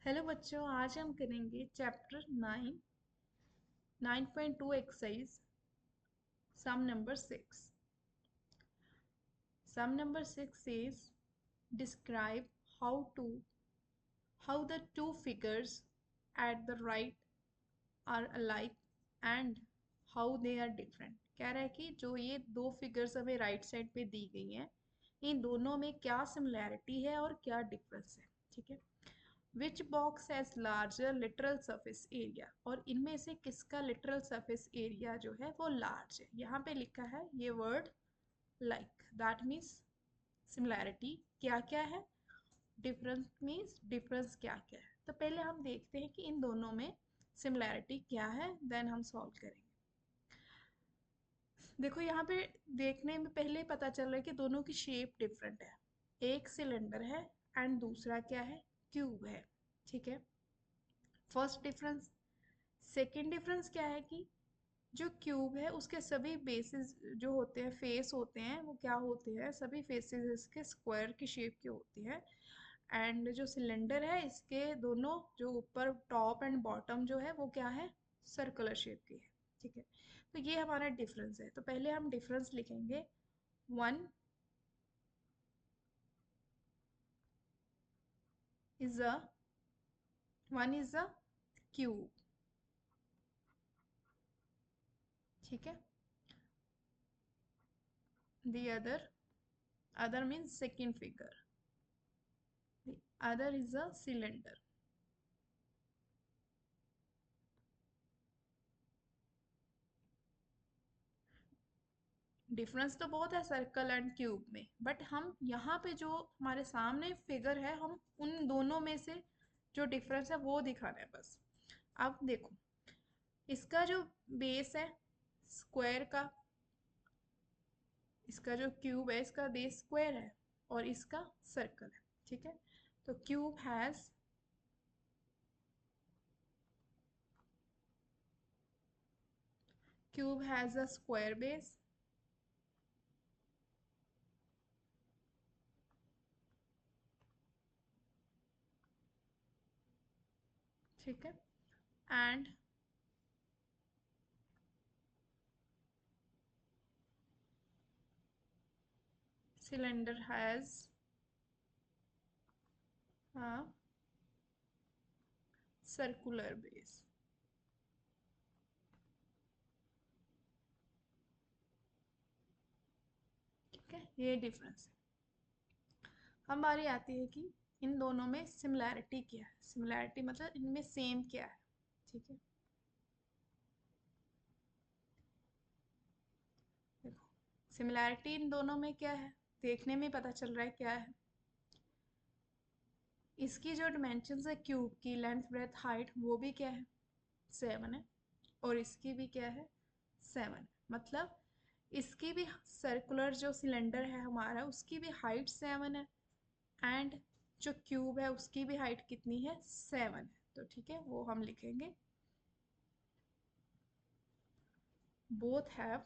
Hello बच्चों, आज हम करेंगे chapter 9.2 exercise sum number 6. Sum number 6 says describe how the two figures at the right are alike and how they are different. कह रहा है कि जो ये दो फिगर्स हमें राइट साइड पे दी गई हैं, इन दोनों में क्या सिमिलैरिटी है और क्या डिफरेंस है. ठीक है. Which box has larger literal surface area, और इनमें से किसका लिटरल सरफेस एरिया जो है वो लार्ज है. यहाँ पे लिखा है ये word like, that means similarity क्या क्या है, डिफरेंस मीन्स डिफरेंस क्या क्या है. तो पहले हम देखते हैं कि इन दोनों में सिमिलैरिटी क्या है, देन हम सॉल्व करेंगे. देखो यहाँ पे देखने में पहले पता चल रहा है कि दोनों की शेप डिफरेंट है. एक सिलेंडर है एंड दूसरा क्या है, क्यूब है. ठीक है, फर्स्ट डिफरेंस. सेकेंड डिफरेंस क्या है कि जो क्यूब है उसके सभी बेसिस जो होते हैं, फेस होते हैं, वो क्या होते हैं, सभी फेसेस इसके स्क्वायर की शेप के होते हैं. एंड जो सिलेंडर है इसके दोनों जो ऊपर टॉप एंड बॉटम जो है वो क्या है, सर्कुलर शेप की है. ठीक है, तो ये हमारा डिफरेंस है. तो पहले हम डिफरेंस लिखेंगे. One is a one is a cube. ठीक है, the other means second figure, the other is a cylinder. Difference तो बहुत है सर्कल एंड क्यूब में, बट हम यहाँ पे जो हमारे सामने फिगर है, हम उन दोनों में से जो डिफरेंस है वो दिखाना है बस. अब देखो, इसका जो बेस है स्क्वायर का, इसका जो क्यूब है इसका बेस स्क्वायर है और इसका सर्कल है. ठीक है, तो cube has a square base. ठीक है, and cylinder has a circular base. ठीक है, ये डिफरेंस है. हम बारी आती है कि इन दोनों में सिमिलैरिटी क्या है. सिमिलैरिटी मतलब इनमें सेम क्या है. ठीक है, देखो सिमिलैरिटी इन दोनों में क्या है, देखने में पता चल रहा है क्या है. इसकी जो डिमेंशंस है क्यूब की, लेंथ ब्रेथ हाइट, वो भी क्या है, 7 है. और इसकी भी क्या है, 7 है. मतलब इसकी भी सर्कुलर जो सिलेंडर है हमारा, उसकी भी हाइट 7 है. एंड जो क्यूब है उसकी भी हाइट कितनी है, 7 है. तो ठीक है, वो हम लिखेंगे. Both have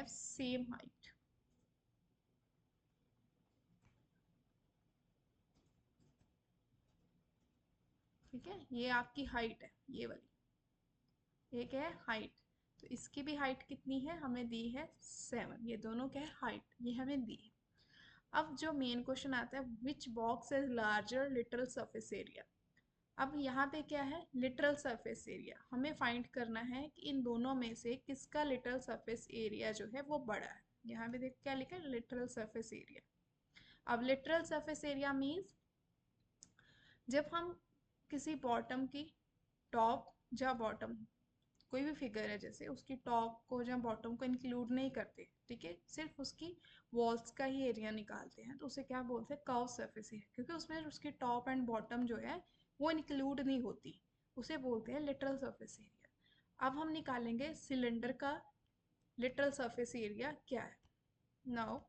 same height. ठीक है, ये आपकी हाइट है, ये वाली, ये क्या है, हाइट. तो इसकी भी हाइट कितनी है, हमें दी है 7. ये दोनों क्या है, हाइट, ये हमें दी है. अब जो मेन क्वेश्चन आता है, which box is larger literal surface area. अब यहाँ पे क्या है, लिटरल सरफेस एरिया हमें फाइंड करना है कि इन दोनों में से किसका लिटरल सरफेस एरिया जो है वो बड़ा है. यहाँ पे देख क्या लिखा है, लिटरल सरफेस एरिया. अब लिटरल सरफेस एरिया मीन्स जब हम किसी बॉटम की टॉप या बॉटम, कोई भी फिगर है जैसे, उसकी टॉप को या बॉटम को इंक्लूड नहीं करते, ठीक है, सिर्फ उसकी वॉल्स का ही एरिया निकालते हैं, तो उसे क्या बोलते हैं, कर्व सरफेस एरिया, क्योंकि उसमें उसकी टॉप एंड बॉटम जो है वो इंक्लूड नहीं होती, उसे बोलते हैं लिटरल सरफेस एरिया. अब हम निकालेंगे सिलेंडर का लिटरल सरफेस एरिया क्या है. नाउ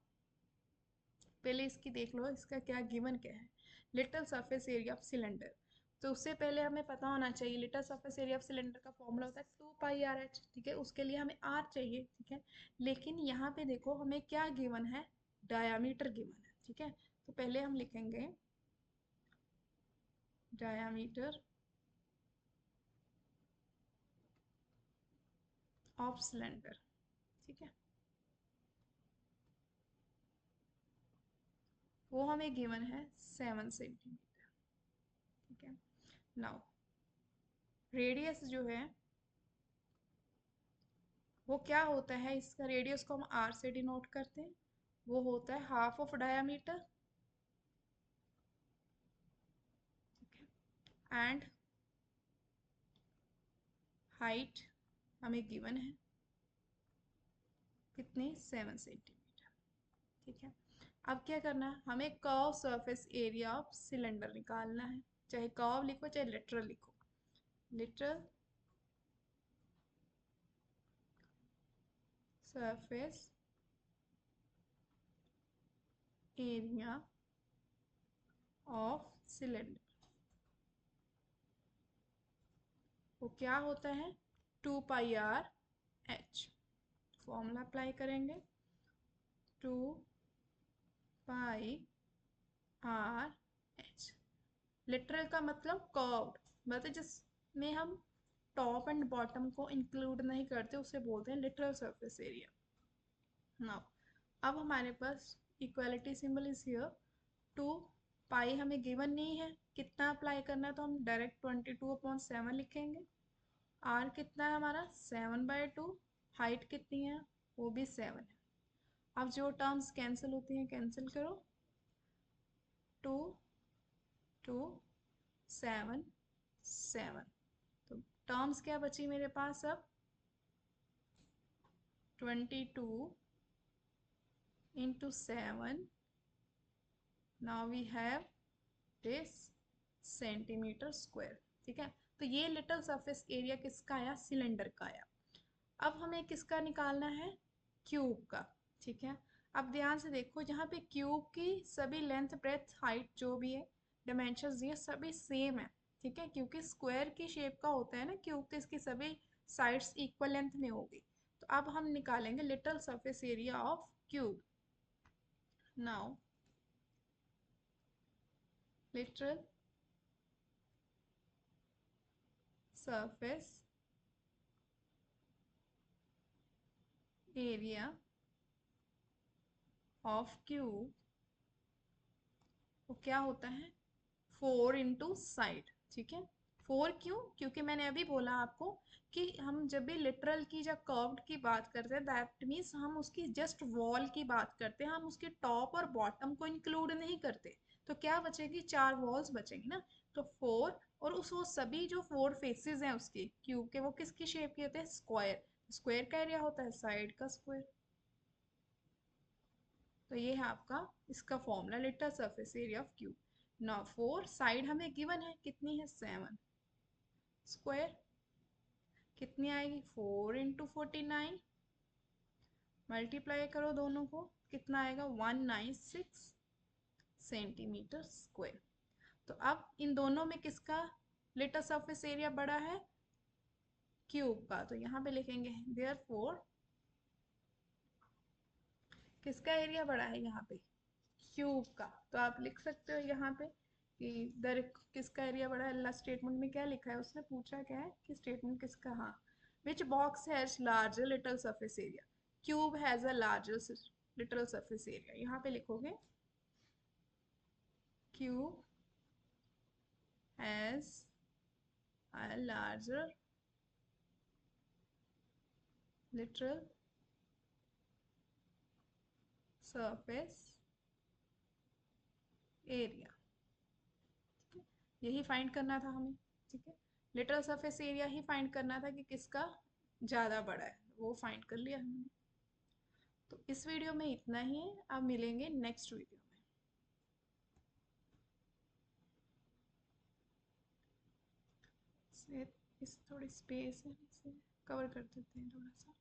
पहले इसकी देख लो, इसका क्या गिवन क्या है. Literal surface area of cylinder, तो उससे पहले हमें पता होना चाहिए little surface area of cylinder का फॉर्मूला होता है 2πRH, ठीक है, उसके लिए हमें R चाहिए, ठीक है। लेकिन यहाँ पे देखो हमें क्या गिवन है, डायामीटर गिवन है, ठीक है। तो पहले हम लिखेंगे डायामीटर ऑफ सिलेंडर, ठीक है, वो हमें गिवन है 7 सेंटीमीटर, ठीक है। नाउ रेडियस जो है वो क्या होता है, इसका रेडियस को हम R से डिनोट करते हैं, वो होता है हाफ ऑफ डायामीटर, ठीक है। एंड हाइट हमें गिवन है कितने, 7 सेंटीमीटर, ठीक है। अब क्या करना है, हमें curve surface area of cylinder निकालना है, चाहे कर्व लिखो चाहे लिटरल लिखो, literal surface area of cylinder, वो क्या होता है 2πRH। फॉर्मूला अप्लाई करेंगे 2πRH। लिटरल का मतलब कर्व्ड, मतलब जिसमें हम टॉप एंड बॉटम को इंक्लूड नहीं करते उसे बोलते हैं लिटरल सरफेस एरिया। नाउ अब हमारे पास इक्वालिटी सिंबल इज हियर, 2 पाई हमें गिवन नहीं है, कितना अप्लाई करना है, तो हम डायरेक्ट 22/7 लिखेंगे। आर कितना है हमारा 7/2, हाइट कितनी है वो भी 7 है। अब जो टर्म्स कैंसिल होती हैं कैंसिल करो, 2 2 7 7, तो टर्म्स क्या बची मेरे पास अब 22/7, now we have this centimetre square, ठीक है। तो ये लिटल सरफेस एरिया किसका आया, सिलेंडर का आया। अब हमें किसका निकालना है, क्यूब का, ठीक है। अब ध्यान से देखो जहाँ पे क्यूब की सभी लेंथ ब्रेथ हाइट जो भी है डायमेंशंस ये सभी सेम है, ठीक है, क्योंकि स्क्वायर की शेप का होता है ना क्यूब, तो इसकी सभी साइड्स इक्वल लेंथ में होगी। तो अब हम निकालेंगे little surface area of cube. Now literal surface area of cube, वो क्या होता है 4 इंटू साइड, ठीक है। 4 क्यों, क्योंकि मैंने अभी बोला आपको कि हम जब भी लिटरल की जब कर्व्ड की बात करते हैं दैट मीन्स हम उसकी जस्ट वॉल की बात करते हैं, हम उसके टॉप और बॉटम को इंक्लूड नहीं करते। तो क्या बचेगी, 4 वॉल्स बचेंगी ना, तो 4, और उस वो सभी जो 4 फेसेस हैं उसके क्यूब के वो किसकी शेप के होते हैं, स्क्वायर, स्क्वायर का एरिया होता है साइड का स्क्वायर। तो ये है आपका इसका formula little surface area of cube. Now 4 side हमें गिवन है कितनी है 7, स्क्वायर कितनी आएगी 4 इंटू 49, मल्टीप्लाई करो दोनों को कितना आएगा 196 सेंटीमीटर स्क्वायर। तो अब इन दोनों में किसका लिटल सरफेस एरिया बड़ा है, क्यूब का, तो यहाँ पे लिखेंगे देयरफॉर किसका एरिया बड़ा है यहाँ पे, क्यूब का। तो आप लिख सकते हो यहाँ पे कि दर किसका एरिया बड़ा है, अल्लाह स्टेटमेंट में क्या लिखा है, उसने पूछा क्या है कि स्टेटमेंट किसका, हाँ which box has larger little surface area, cube has a larger little surface area, यहाँ पे लिखोगे cube has a larger little surface area, यही फाइंड करना था हमें, ठीक है। लिटल सरफेस एरिया ही फाइंड करना था कि किसका ज़्यादा बड़ा है, वो फाइंड कर लिया हमने। तो इस वीडियो में इतना ही है, अब मिलेंगे नेक्स्ट वीडियो में। इस थोड़ी स्पेस है इसे कवर कर देते हैं थोड़ा सा।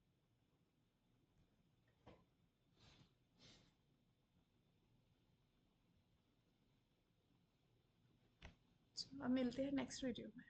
अच्छा। अब मिलते हैं नेक्स्ट वीडियो में।